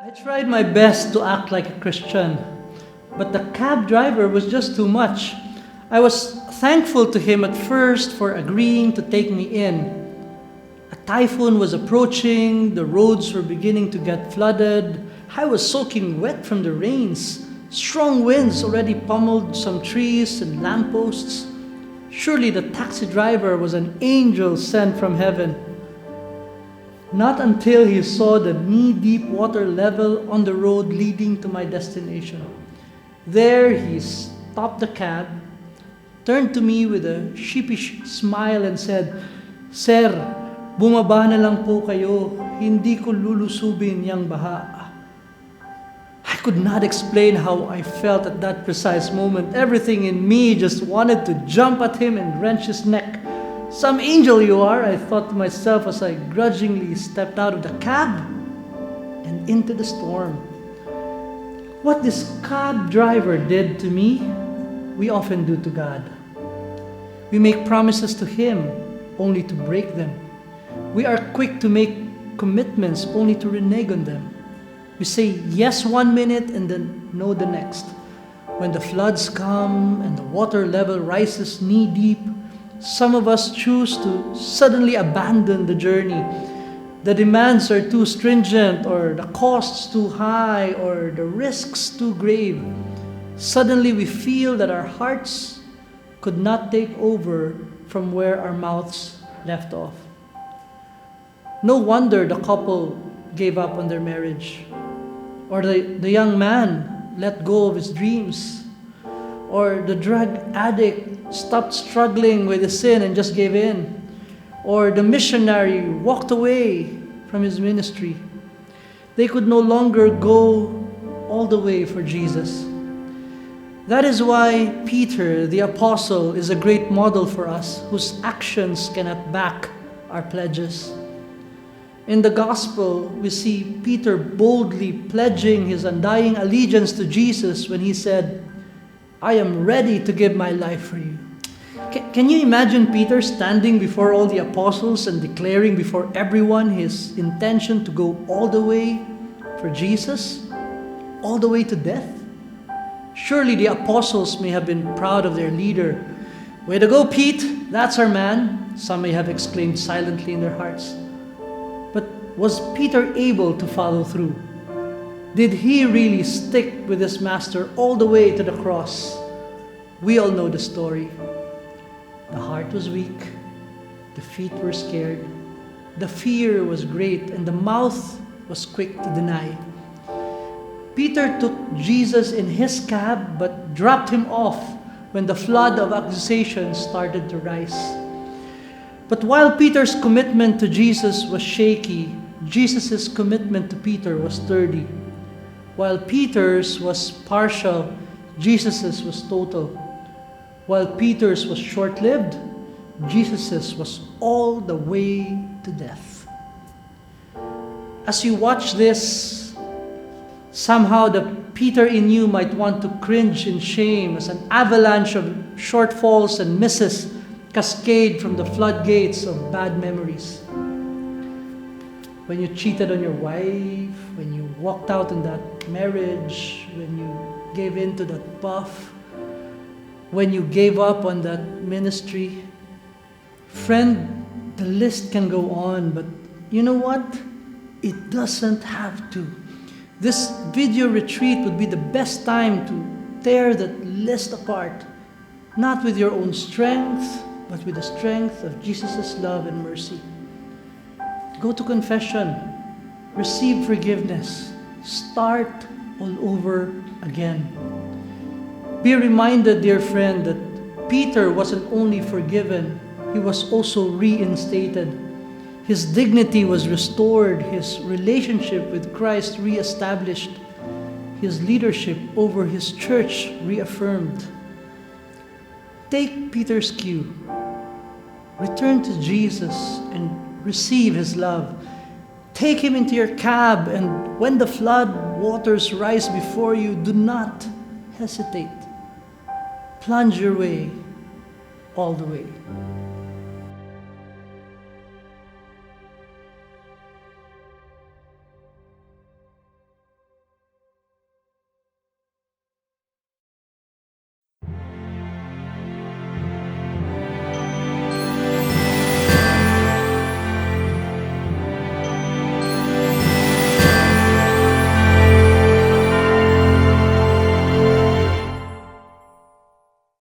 I tried my best to act like a Christian, but the cab driver was just too much. I was thankful to him at first for agreeing to take me in. A typhoon was approaching, the roads were beginning to get flooded. I was soaking wet from the rains. Strong winds already pummeled some trees and lampposts. Surely the taxi driver was an angel sent from heaven. Not until he saw the knee-deep water level on the road leading to my destination. There he stopped the cab, turned to me with a sheepish smile and said, "Sir, bumaba na lang po kayo. Hindi ko lulusubin yang baha." I could not explain how I felt at that precise moment. Everything in me just wanted to jump at him and wrench his neck. "Some angel you are," I thought to myself as I grudgingly stepped out of the cab and into the storm. What this cab driver did to me, we often do to God. We make promises to Him only to break them. We are quick to make commitments only to renege on them. We say yes one minute and then no the next. When the floods come and the water level rises knee deep, some of us choose to suddenly abandon the journey. The demands are too stringent, or the costs too high, or the risks too grave. Suddenly we feel that our hearts could not take over from where our mouths left off. No wonder the couple gave up on their marriage, or the young man let go of his dreams, or the drug addict stopped struggling with the sin and just gave in, or the missionary walked away from his ministry. They could no longer go all the way for Jesus. That is why Peter, the apostle, is a great model for us, whose actions cannot back our pledges. In the gospel, we see Peter boldly pledging his undying allegiance to Jesus when he said, "I am ready to give my life for you." Can you imagine Peter standing before all the apostles and declaring before everyone his intention to go all the way for Jesus? All the way to death? Surely the apostles may have been proud of their leader. "Way to go, Pete! That's our man," some may have exclaimed silently in their hearts. But was Peter able to follow through? Did he really stick with his master all the way to the cross? We all know the story. The heart was weak, the feet were scared, the fear was great, and the mouth was quick to deny. Peter took Jesus in his cab but dropped him off when the flood of accusations started to rise. But while Peter's commitment to Jesus was shaky, Jesus' commitment to Peter was sturdy. While Peter's was partial, Jesus' was total. While Peter's was short-lived, Jesus' was all the way to death. As you watch this, somehow the Peter in you might want to cringe in shame as an avalanche of shortfalls and misses cascade from the floodgates of bad memories. When you cheated on your wife, when you walked out in that marriage, when you gave in to that puff, when you gave up on that ministry. Friend, the list can go on, but you know what? It doesn't have to. This video retreat would be the best time to tear that list apart, not with your own strength, but with the strength of Jesus' love and mercy. Go to confession, receive forgiveness, start all over again. Be reminded, dear friend, that Peter wasn't only forgiven, he was also reinstated. His dignity was restored, his relationship with Christ reestablished, his leadership over his church reaffirmed. Take Peter's cue. Return to Jesus and receive his love. Take him into your cab, and when the flood waters rise before you, do not hesitate. Plunge your way all the way.